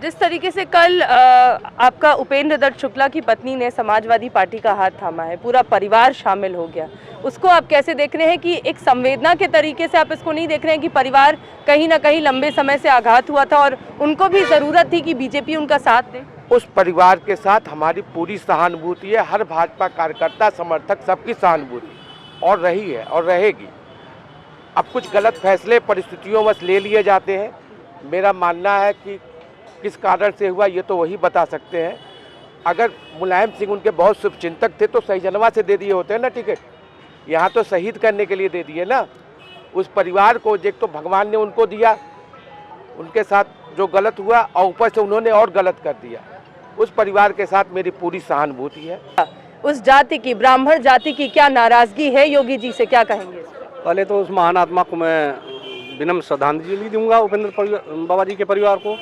जिस तरीके से कल आपका उपेंद्र दत्त शुक्ला की पत्नी ने समाजवादी पार्टी का हाथ थामा है, पूरा परिवार शामिल हो गया, उसको आप कैसे देख रहे हैं कि एक संवेदना के तरीके से आप इसको नहीं देख रहे हैं कि परिवार कहीं ना कहीं लंबे समय से आघात हुआ था और उनको भी ज़रूरत थी कि बीजेपी उनका साथ दे? उस परिवार के साथ हमारी पूरी सहानुभूति है, हर भाजपा कार्यकर्ता समर्थक सबकी सहानुभूति और रही है और रहेगी। अब कुछ गलत फैसले परिस्थितियों में ले लिए जाते हैं, मेरा मानना है कि किस कारण से हुआ ये तो वही बता सकते हैं। अगर मुलायम सिंह उनके बहुत शुभचिंतक थे तो सहीजनवा से दे दिए होते हैं ना टिकट, यहाँ तो शहीद करने के लिए दे दिए ना। उस परिवार को एक तो भगवान ने उनको दिया, उनके साथ जो गलत हुआ और ऊपर से उन्होंने और गलत कर दिया। उस परिवार के साथ मेरी पूरी सहानुभूति है। उस जाति की, ब्राह्मण जाति की क्या नाराजगी है, योगी जी से क्या कहेंगे? पहले तो उस महान आत्मा को मैं विनम्र श्रद्धांजलि दूंगा, उपेंद्र बाबा जी के परिवार को।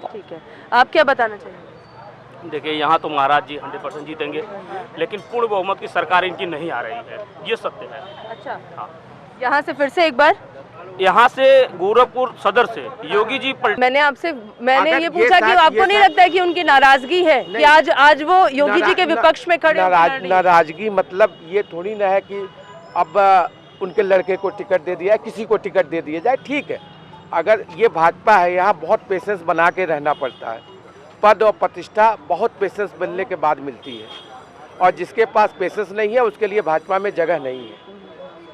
ठीक है, आप क्या बताना चाहेंगे? देखिए, यहाँ तो महाराज जी 100% जीतेंगे, लेकिन पूर्ण बहुमत की सरकार इनकी नहीं आ रही है, ये सत्य है। अच्छा, हाँ। यहाँ से फिर से एक बार, यहाँ से गोरखपुर सदर से योगी जी मैंने ये पूछा कि आपको नहीं लगता है कि उनकी नाराजगी है कि आज वो योगी जी के विपक्ष में खड़े? नाराजगी मतलब ये थोड़ी ना है कि अब उनके लड़के को टिकट दे दिया है, किसी को टिकट दे दिया जाए, ठीक है। अगर ये भाजपा है, यहाँ बहुत पेशेंस बना के रहना पड़ता है। पद और प्रतिष्ठा बहुत पेशेंस बनने के बाद मिलती है, और जिसके पास पेशेंस नहीं है उसके लिए भाजपा में जगह नहीं है।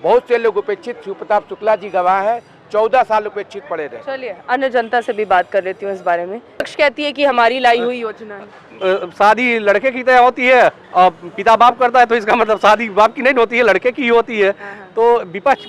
बहुत से लोग उपेक्षित, शिव प्रताप शुक्ला जी गवाह है, 14 साल उपेक्षित पड़े रहे। चलिए, अन्य जनता से भी बात कर लेती हूँ इस बारे में। पक्ष कहती है कि हमारी लाई हुई योजना है। शादी लड़के की तय होती है और पिता बाप करता है, तो इसका मतलब शादी बाप की नहीं होती है, लड़के की होती है। तो विपक्ष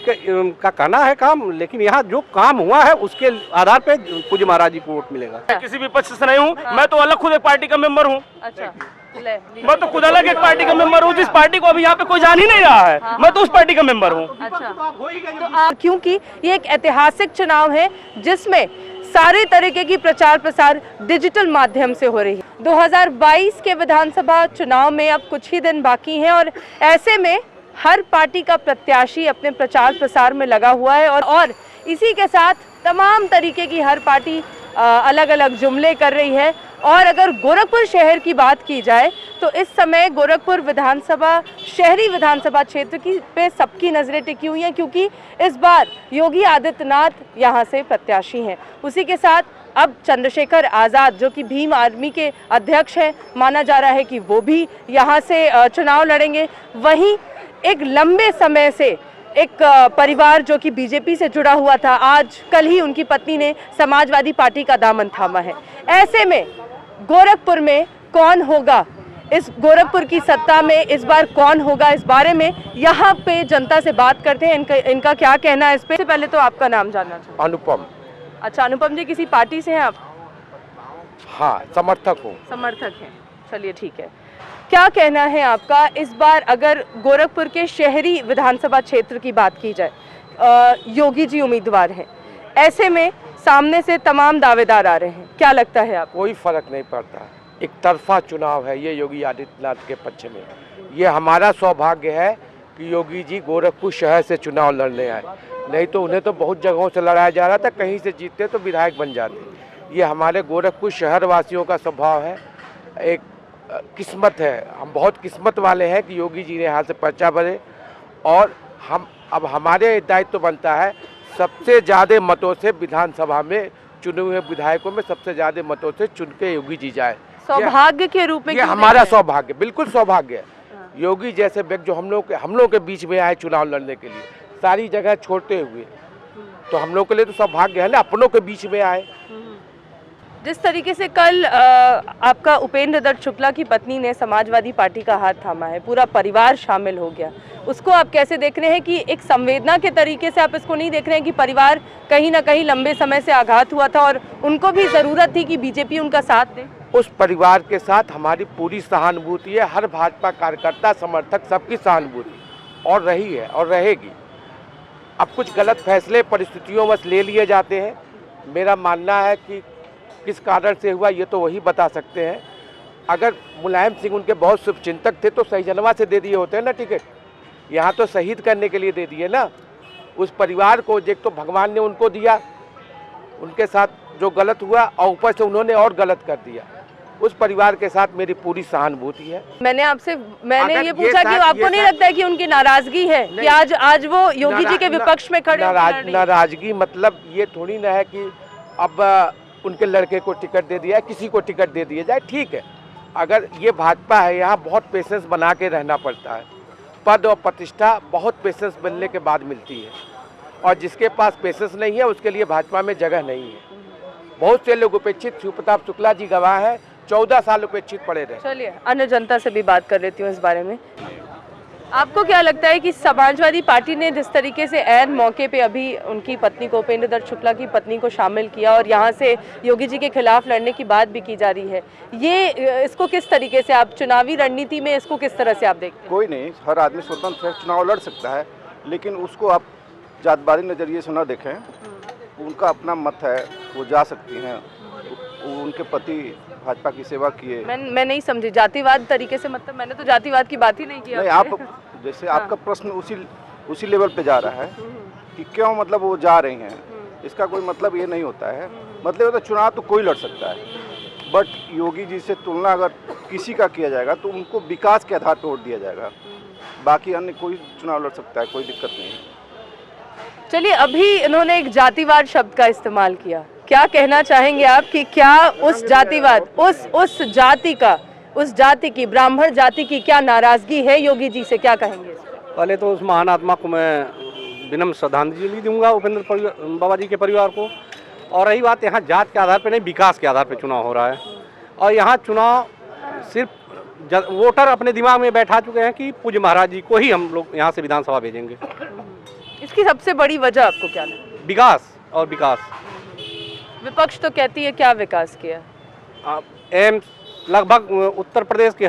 का कहना है काम, लेकिन यहाँ जो काम हुआ है उसके आधार पे पूज्य महाराज जी को वोट मिलेगा। किसी भी पक्ष से नहीं हूँ, मैं तो अलग खुद एक पार्टी का मेंबर हूँ। अच्छा, मैं तो खुद अलग एक पार्टी का मेंबर हूँ, जिस पार्टी को अभी यहाँ पे कोई जान ही नहीं रहा है। मैं तो उस पार्टी का मेंबर हूँ। अच्छा, तो क्योंकि ये एक ऐतिहासिक चुनाव है जिसमें सारे तरीके की प्रचार प्रसार डिजिटल माध्यम से हो रही है। 2022 के विधानसभा चुनाव में अब कुछ ही दिन बाकी हैं और ऐसे में हर पार्टी का प्रत्याशी अपने प्रचार प्रसार में लगा हुआ है और इसी के साथ तमाम तरीके की हर पार्टी अलग अलग जुमले कर रही है। और अगर गोरखपुर शहर की बात की जाए तो इस समय गोरखपुर विधानसभा, शहरी विधानसभा क्षेत्र की पे सबकी नज़रें टिकी हुई हैं, क्योंकि इस बार योगी आदित्यनाथ यहाँ से प्रत्याशी हैं। उसी के साथ अब चंद्रशेखर आज़ाद, जो कि भीम आर्मी के अध्यक्ष हैं, माना जा रहा है कि वो भी यहाँ से चुनाव लड़ेंगे। वहीं एक लंबे समय से एक परिवार जो कि बीजेपी से जुड़ा हुआ था, आज कल ही उनकी पत्नी ने समाजवादी पार्टी का दामन थामा है। ऐसे में गोरखपुर में कौन होगा, इस गोरखपुर की सत्ता में इस बार कौन होगा, इस बारे में यहाँ पे जनता से बात करते हैं। इनका क्या कहना है इस पे। पहले तो आपका नाम जानना चाहूँगा। अनुपम। अच्छा, अनुपम जी, किसी पार्टी से हैं आप? हाँ, समर्थक हूँ। समर्थक हैं, चलिए ठीक है। क्या कहना है आपका इस बार अगर गोरखपुर के शहरी विधानसभा क्षेत्र की बात की जाए, योगी जी उम्मीदवार हैं, ऐसे में सामने से तमाम दावेदार आ रहे हैं, क्या लगता है आपको? कोई फर्क नहीं पड़ता, एक तरफा चुनाव है ये योगी आदित्यनाथ के पक्ष में। ये हमारा सौभाग्य है कि योगी जी गोरखपुर शहर से चुनाव लड़ने आए, नहीं तो उन्हें तो बहुत जगहों से लड़ाया जा रहा था, कहीं से जीतते तो विधायक बन जाते। ये हमारे गोरखपुर शहर वासियों का स्वभाव है, एक किस्मत है। हम बहुत किस्मत वाले हैं कि योगी जी ने यहाँ से पर्चा भरे, और हम अब हमारे दायित्व तो बनता है सबसे ज़्यादा मतों से विधानसभा में चुने हुए विधायकों में सबसे ज़्यादा मतों से चुन के योगी जी जाए। सौभाग्य के रूप में ये हमारा सौभाग्य, बिल्कुल सौभाग्य है। योगी जैसे व्यक्ति जो हम लोग के बीच में आए चुनाव लड़ने के लिए, सारी जगह छोड़ते हुए, तो हम लोग के लिए तो सौभाग्य है ना, अपनों के बीच में आए। जिस तरीके से कल आपका उपेंद्र दत्त शुक्ला की पत्नी ने समाजवादी पार्टी का हाथ थामा है, पूरा परिवार शामिल हो गया, उसको आप कैसे देख रहे हैं कि एक संवेदना के तरीके से आप इसको नहीं देख रहे हैं कि परिवार कहीं ना कहीं लंबे समय से आघात हुआ था और उनको भी ज़रूरत थी कि बीजेपी उनका साथ दे? उस परिवार के साथ हमारी पूरी सहानुभूति है, हर भाजपा कार्यकर्ता समर्थक सबकी सहानुभूति और रही है और रहेगी। अब कुछ गलत फैसले परिस्थितियों में ले लिए जाते हैं, मेरा मानना है कि किस कारण से हुआ ये तो वही बता सकते हैं। अगर मुलायम सिंह उनके बहुत शुभचिंतक थे तो सहीजनवा से दे दिए होते हैं ना टिकट, यहाँ तो शहीद करने के लिए दे दिए ना। उस परिवार को एक तो भगवान ने उनको दिया, उनके साथ जो गलत हुआ और ऊपर से उन्होंने और गलत कर दिया, उस परिवार के साथ मेरी पूरी सहानुभूति है। मैंने अगर ये पूछा कि आपको नहीं लगता है कि उनकी नाराजगी है कि आज वो योगी जी के विपक्ष में खड़े नाराजगी मतलब ये थोड़ी ना है कि अब उनके लड़के को टिकट दे दिया, किसी को टिकट दे दिया जाए, ठीक है। अगर ये भाजपा है, यहाँ बहुत पेशेंस बना के रहना पड़ता है। पद और प्रतिष्ठा बहुत पेशेंस बनने के बाद मिलती है, और जिसके पास पेशेंस नहीं है उसके लिए भाजपा में जगह नहीं है। बहुत से लोग उपेक्षित, शिव प्रताप शुक्ला जी गवाह है, 14 साल उपेक्षित पड़े रहे। चलिए अन्य जनता से भी बात कर लेती हूँ इस बारे में। आपको क्या लगता है कि समाजवादी पार्टी ने जिस तरीके से ऐन मौके पे अभी उनकी पत्नी को, उपेंद्र दत्त शुक्ला की पत्नी को शामिल किया और यहाँ से योगी जी के खिलाफ लड़ने की बात भी की जा रही है, ये इसको किस तरीके से आप चुनावी रणनीति में इसको किस तरह से आप देखते हैं? कोई नहीं, हर आदमी स्वतंत्र है, चुनाव लड़ सकता है, लेकिन उसको आप जातवादी नज़रिए से न देखें। उनका अपना मत है, वो जा सकती हैं। उनके पति भाजपा की सेवा किए। मैं नहीं समझी जातिवाद तरीके से, मतलब मैंने तो जातिवाद की बात ही नहीं की। नहीं, आप जैसे आपका प्रश्न उसी लेवल पे जा रहा है कि क्यों मतलब वो जा रही हैं, इसका कोई मतलब ये नहीं होता है। मतलब तो चुनाव तो कोई लड़ सकता है, बट योगी जी से तुलना अगर किसी का किया जाएगा तो उनको विकास के आधार पर वोट दिया जाएगा। बाकी अन्य कोई चुनाव लड़ सकता है, कोई दिक्कत नहीं है। चलिए, अभी इन्होंने एक जातिवाद शब्द का इस्तेमाल किया, क्या कहना चाहेंगे आप कि क्या उस जातिवाद, उस जाति की, ब्राह्मण जाति की क्या नाराजगी है योगी जी से, क्या कहेंगे? पहले तो उस महान आत्मा को मैं विनम्र श्रद्धांजलि दूंगा, उपेंद्र बाबा जी के परिवार को। और रही बात, यहाँ जात के आधार पर नहीं, विकास के आधार पर चुनाव हो रहा है। और यहाँ चुनाव सिर्फ वोटर अपने दिमाग में बैठा चुके हैं कि पूज्य महाराज जी को ही हम लोग यहाँ से विधानसभा भेजेंगे। इसकी सबसे बड़ी वजह आपको क्या लगता है? विकास और विकास। विपक्ष तो कहती है क्या विकास किया? एम्स लगभग उत्तर प्रदेश के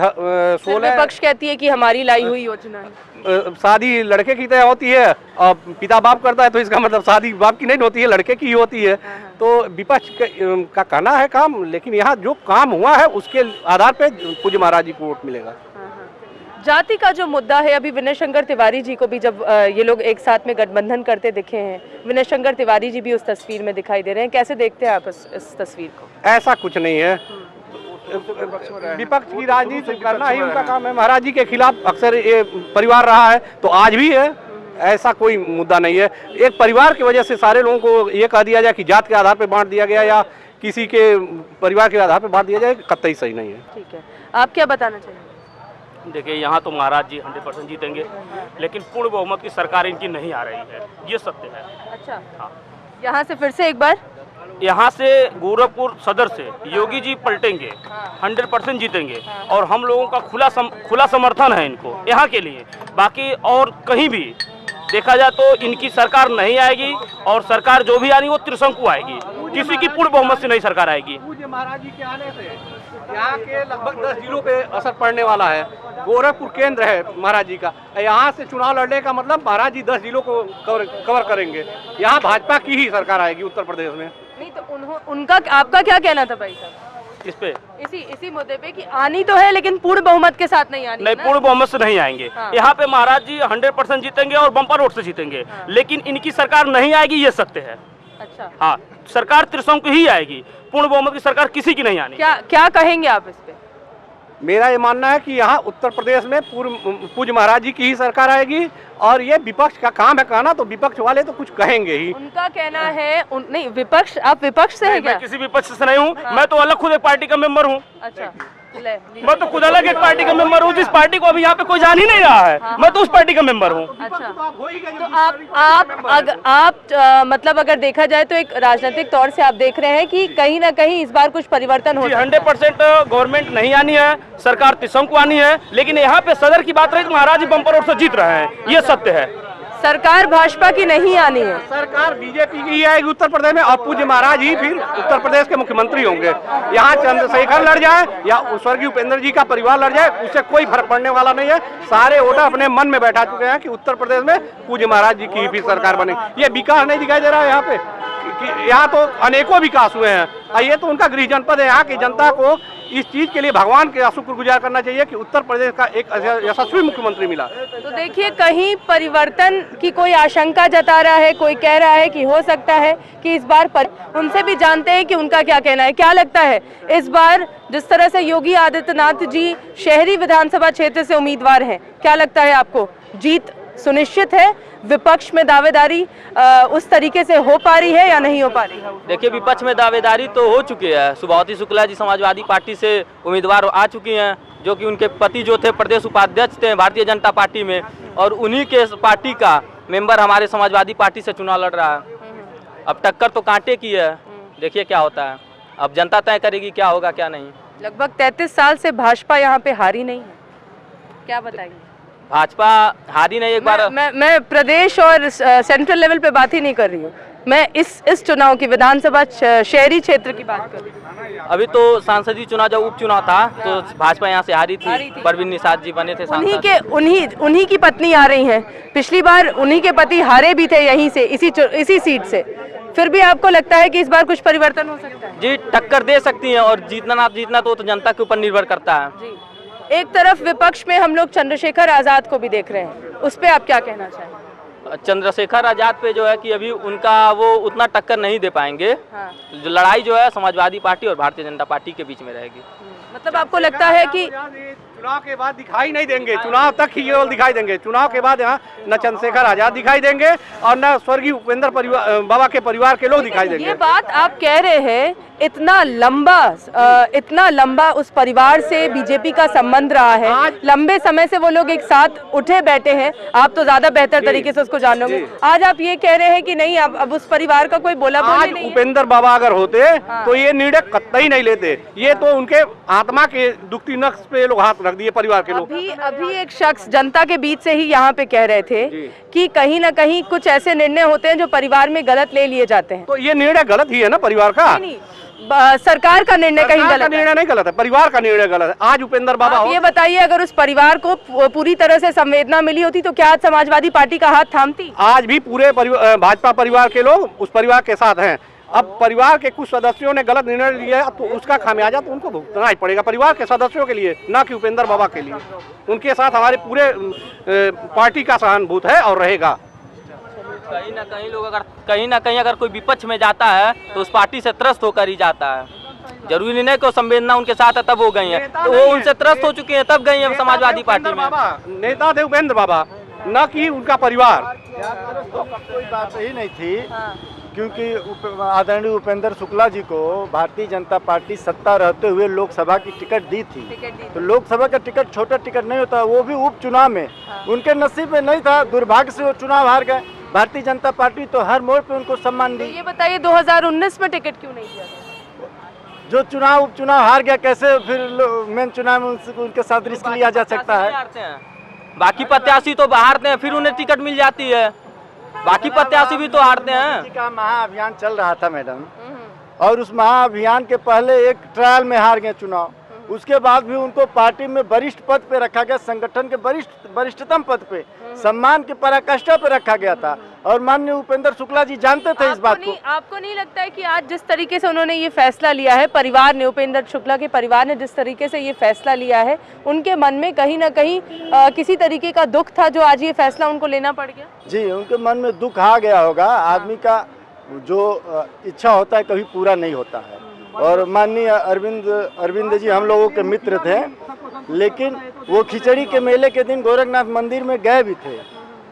16। विपक्ष कहती है कि हमारी लाई हुई योजना है। शादी लड़के की तय होती है और पिता बाप करता है, तो इसका मतलब शादी बाप की नहीं होती है, लड़के की ही होती है। तो विपक्ष का कहना है काम, लेकिन यहाँ जो काम हुआ है उसके आधार पे पूज्य महाराज जी को वोट मिलेगा। जाति का जो मुद्दा है, अभी विनय शंकर तिवारी जी को भी जब ये लोग एक साथ में गठबंधन करते दिखे हैं, विनय शंकर तिवारी जी भी उस तस्वीर में दिखाई दे रहे हैं, कैसे देखते हैं आप इस तस्वीर को? ऐसा कुछ नहीं है, विपक्ष की राजनीति करना ही उनका काम है। महाराज जी के खिलाफ अक्सर ये परिवार रहा है, तो आज भी है, ऐसा कोई मुद्दा नहीं है। एक परिवार की वजह से सारे लोगों को ये कह दिया जाए कि जात के आधार पर बांट दिया गया या किसी के परिवार के आधार पर बांट दिया जाए, कतई सही नहीं है। ठीक है, आप क्या बताना चाहिए? देखिए, यहाँ तो महाराज जी 100% जीतेंगे, लेकिन पूर्ण बहुमत की सरकार इनकी नहीं आ रही है, ये सत्य है। अच्छा, हाँ। यहाँ से फिर से एक बार, यहाँ से गोरखपुर सदर से योगी जी पलटेंगे, 100% जीतेंगे, और हम लोगों का खुला समर्थन है इनको यहाँ के लिए। बाकी और कहीं भी देखा जाए तो इनकी सरकार नहीं आएगी, और सरकार जो भी आनी वो त्रिशंकु आएगी, किसी की पूर्ण बहुमत से नहीं सरकार आएगी। पूज्य महाराज जी के आने से यहाँ के लगभग 10 जिलों पे असर पड़ने वाला है। गोरखपुर केंद्र है महाराज जी का, यहाँ से चुनाव लड़ने का मतलब महाराज जी 10 जिलों को कवर करेंगे। यहाँ भाजपा की ही सरकार आएगी उत्तर प्रदेश में। नहीं तो उनका आपका क्या कहना था भाई साहब इस पे? इसी मुद्दे पे कि आनी तो है लेकिन पूर्ण बहुमत के साथ नहीं आनी। नहीं, पूर्ण बहुमत से नहीं आएंगे। हाँ। यहाँ पे महाराज जी 100% जीतेंगे और बम्पर वोट से जीतेंगे। हाँ। लेकिन इनकी सरकार नहीं आएगी, ये सत्य है। अच्छा, हाँ, सरकार त्रिशंकु ही आएगी, पूर्ण बहुमत की सरकार किसी की नहीं आनी। क्या कहेंगे आप इस पे? मेरा ये मानना है कि यहाँ उत्तर प्रदेश में पूज्य महाराज जी की ही सरकार आएगी, और ये विपक्ष का काम है कहना, तो विपक्ष वाले तो कुछ कहेंगे ही। उनका कहना है नहीं, विपक्ष, आप विपक्ष से हैं क्या? मैं किसी विपक्ष से नहीं हूँ। हाँ। मैं तो अलग खुद एक पार्टी का मेंबर हूँ। अच्छा, मैं तो खुद अलग एक पार्टी का मेंबर हूँ, जिस पार्टी को अभी यहाँ पे कोई जान ही नहीं रहा है। हाँ। मैं तो उस पार्टी का मेंबर हूँ। अच्छा, तो आप मतलब अगर देखा जाए तो एक राजनीतिक तौर से आप देख रहे हैं कि कहीं ना कहीं इस बार कुछ परिवर्तन हो। 100% गवर्नमेंट नहीं आनी है, सरकार त्रिशंकु आनी है। लेकिन यहाँ पे सदर की बात रही तो महाराज जी बम्पर वोट से जीत रहे हैं, ये सत्य है। सरकार भाजपा की नहीं आनी है, सरकार बीजेपी की आएगी उत्तर प्रदेश में, और पूज्य महाराज ही फिर उत्तर प्रदेश के मुख्यमंत्री होंगे। यहाँ चंद्रशेखर लड़ जाए या स्वर्गीय उपेंद्र जी का परिवार लड़ जाए, उससे कोई फर्क पड़ने वाला नहीं है। सारे वोटर अपने मन में बैठा चुके हैं कि उत्तर प्रदेश में पूज्य महाराज जी की फिर सरकार बने। ये विकास नहीं दिखाई दे रहा है यहाँ पे। कि यहाँ तो अनेकों विकास हुए हैं और ये तो उनका गृह जनपद है। यहाँ की जनता को इस चीज के लिए भगवान के शुक्रगुजार करना चाहिए कि उत्तर प्रदेश का एक यशस्वी मुख्यमंत्री मिला। तो देखिए, कहीं परिवर्तन की कोई आशंका जता रहा है, कोई कह रहा है कि हो सकता है कि इस बार उनसे भी जानते हैं कि उनका क्या कहना है। क्या लगता है इस बार जिस तरह से योगी आदित्यनाथ जी शहरी विधानसभा क्षेत्र से उम्मीदवार हैं, क्या लगता है आपको जीत सुनिश्चित है? विपक्ष में दावेदारी उस तरीके से हो पा रही है या नहीं हो पा रही है? देखिए, विपक्ष में दावेदारी तो हो चुकी है। सुभावती शुक्ला जी समाजवादी पार्टी से उम्मीदवार आ चुकी हैं, जो कि उनके पति जो थे प्रदेश उपाध्यक्ष थे भारतीय जनता पार्टी में, और उन्हीं के पार्टी का मेंबर हमारे समाजवादी पार्टी से चुनाव लड़ रहा है। अब टक्कर तो कांटे की है, देखिए क्या होता है। अब जनता तय करेगी क्या होगा क्या नहीं। लगभग 33 साल से भाजपा यहाँ पे हारी नहीं है, क्या बताएंगे? भाजपा हारी नहीं एक बार। मैं प्रदेश और सेंट्रल लेवल पे बात ही नहीं कर रही हूँ, मैं इस चुनाव की विधानसभा शहरी क्षेत्र की बात कर रही हूँ। अभी तो सांसदीय चुनाव जब उपचुनाव था तो भाजपा यहाँ से हारी थी। परवीन निषाद जी बने थे सांसद। उन्हीं की पत्नी आ रही हैं। पिछली बार उन्हीं के पति हारे भी थे यहीं से, इसी सीट से। फिर भी आपको लगता है कि इस बार कुछ परिवर्तन हो सकता है? जी, टक्कर दे सकती हैं, और जीतना ना जीतना तो जनता के ऊपर निर्भर करता है। जी। एक तरफ विपक्ष में हम लोग चंद्रशेखर आजाद को भी देख रहे हैं, उस पे आप क्या कहना चाहेंगे? चंद्रशेखर आजाद पे जो है कि अभी उनका वो उतना टक्कर नहीं दे पाएंगे। हाँ। जो लड़ाई जो है समाजवादी पार्टी और भारतीय जनता पार्टी के बीच में रहेगी। मतलब आपको लगता है कि चुनाव के बाद दिखाई नहीं देंगे, चुनाव तक ही केवल दिखाई देंगे। चुनाव के बाद यहाँ न चंद्रशेखर आजाद दिखाई देंगे और न स्वर्गीय उपेंद्र बाबा के परिवार के लोग दिखाई देंगे। ये बात आप कह रहे हैं, इतना लंबा उस परिवार से बीजेपी का संबंध रहा है, लंबे समय से वो लोग एक साथ उठे बैठे हैं। आप तो ज्यादा बेहतर तरीके से उसको जानोगे। आज आप ये कह रहे हैं कि नहीं, अब उस परिवार का कोई बोला बोली नहीं है। उपेंद्र बाबा अगर होते तो ये निर्णय कतई नहीं लेते। ये तो उनके आत्मा के दुखती नक्श पे लोग हाथ रख दिए परिवार के लोग। अभी एक शख्स जनता के बीच से ही यहाँ पे कह रहे थे कि कहीं ना कहीं कुछ ऐसे निर्णय होते हैं जो परिवार में गलत ले लिए जाते हैं। तो ये निर्णय गलत ही है ना परिवार का? नहीं, सरकार का निर्णय कहीं गलत है। निर्णय नहीं गलत है, परिवार का निर्णय गलत है। आज उपेंद्र बाबा ये बताइए, अगर उस परिवार को पूरी तरह से संवेदना मिली होती तो क्या आज समाजवादी पार्टी का हाथ थामती? आज भी पूरे भाजपा परिवार के लोग उस परिवार के साथ हैं। अब परिवार के कुछ सदस्यों ने गलत निर्णय लिया तो उसका खामियाजा तो उनको भुगतना ही पड़ेगा, परिवार के सदस्यों के लिए, ना कि उपेंद्र बाबा के लिए। उनके साथ हमारे पूरे पार्टी का सहानुभूत है और रहेगा। कहीं ना कहीं अगर कोई विपक्ष में जाता है तो उस पार्टी से त्रस्त होकर ही जाता है। जरूरी नहीं कि संवेदना उनके साथ है तब वो गई है, तो वो उनसे त्रस्त हो चुके हैं तब गई है समाजवादी पार्टी में। नेता थे उपेंद्र बाबा, न कि उनका परिवार। कोई बात सही नहीं थी, क्योंकि आदरणीय उपेंद्र शुक्ला जी को भारतीय जनता पार्टी सत्ता रहते हुए लोकसभा की टिकट दी थी। तो लोकसभा का टिकट छोटा टिकट नहीं होता, वो भी उपचुनाव में। उनके नसीब में नहीं था, दुर्भाग्य से वो चुनाव हार गए। भारतीय जनता पार्टी तो हर मोड़ पे उनको सम्मान दी। ये बताइए 2019 में टिकट क्यों नहीं दिया? जो चुनाव उपचुनाव हार गया, कैसे फिर मेन चुनाव में उनके साथ रिस्क लिया जा सकता है? बाकी प्रत्याशी तो हारते हैं, फिर उन्हें टिकट मिल जाती है। बाकी प्रत्याशी भी तो हारते हैं। का महाअभियान चल रहा था मैडम, और उस महाअभियान के पहले एक ट्रायल में हार गए चुनाव। उसके बाद भी उनको पार्टी में वरिष्ठ पद पे रखा गया, संगठन के वरिष्ठतम पद पे, सम्मान की पराकाष्ठा पे रखा गया था। और माननीय उपेंद्र शुक्ला जी जानते थे इस बात को। आपको नहीं लगता है कि आज जिस तरीके से उन्होंने ये फैसला लिया है, परिवार ने, उपेंद्र शुक्ला के परिवार ने जिस तरीके से ये फैसला लिया है, उनके मन में कहीं ना कहीं किसी तरीके का दुख था जो आज ये फैसला उनको लेना पड़ गया? जी, उनके मन में दुख आ गया होगा। आदमी का जो इच्छा होता है कभी पूरा नहीं होता है। और माननीय अरविंद जी हम लोगों के मित्र थे, लेकिन वो खिचड़ी के मेले के दिन गोरखनाथ मंदिर में गए भी थे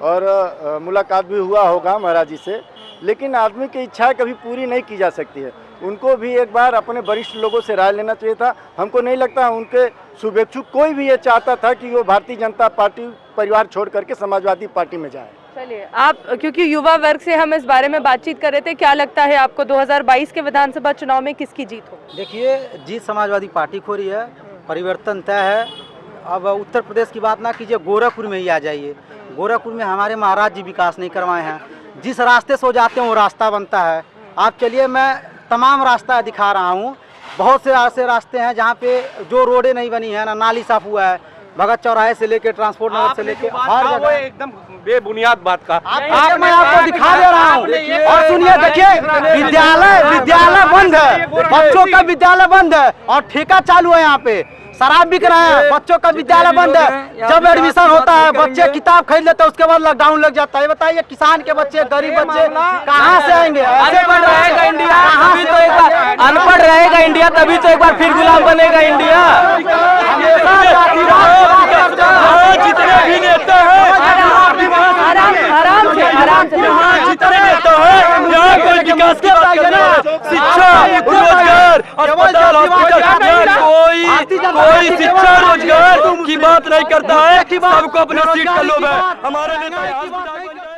और मुलाकात भी हुआ होगा महाराज जी से। लेकिन आदमी की इच्छा कभी पूरी नहीं की जा सकती है। उनको भी एक बार अपने वरिष्ठ लोगों से राय लेना चाहिए था। हमको नहीं लगता उनके शुभेच्छुक कोई भी ये चाहता था कि वो भारतीय जनता पार्टी परिवार छोड़ करके समाजवादी पार्टी में जाए। चलिए, आप क्योंकि युवा वर्ग से हम इस बारे में बातचीत कर रहे थे, क्या लगता है आपको 2022 के विधानसभा चुनाव में किसकी जीत हो? देखिए, जीत समाजवादी पार्टी को रही है, परिवर्तन तय है। अब उत्तर प्रदेश की बात ना कीजिए, गोरखपुर में ही आ जाइए। गोरखपुर में हमारे महाराज जी विकास नहीं करवाए हैं। जिस रास्ते से हो जाते हैं वो रास्ता बनता है। आप चलिए, मैं तमाम रास्ता दिखा रहा हूँ। बहुत से ऐसे रास्ते हैं जहाँ पे जो रोडें नहीं बनी है, ना नाली साफ हुआ है, भगत चौराहे से लेके ट्रांसपोर्ट नगर से लेके हर वो जगह। एकदम बेबुनियाद बात का मैं आपको दिखा दे रहा हूँ और सुनिए, देखिए विद्यालय बंद है, बच्चों का विद्यालय बंद है और ठेका चालू है। यहाँ पे शराब बिक रहा है, बच्चों का विद्यालय बंद है। जब एडमिशन होता है बच्चे किताब खरीद लेते हैं, उसके बाद लॉकडाउन लग जाता है। बताइए किसान के बच्चे, गरीब बच्चे कहाँ से आएंगे? अनपढ़ रहेगा इंडिया तभी तो एक बार, अनपढ़ रहेगा इंडिया तभी तो एक बार फिर गुलाम बनेगा इंडिया। जितने भी नेता हैं आराम से जितने नेता हैं यहाँ कोई विकास की बात कर रहे हैं, शिक्षा, रोजगार, अस्पताल, हॉस्पिटल, कोई शिक्षा रोजगार की बात नहीं करता है। सबको अपनी सीट का लोभ है। हमारे नेता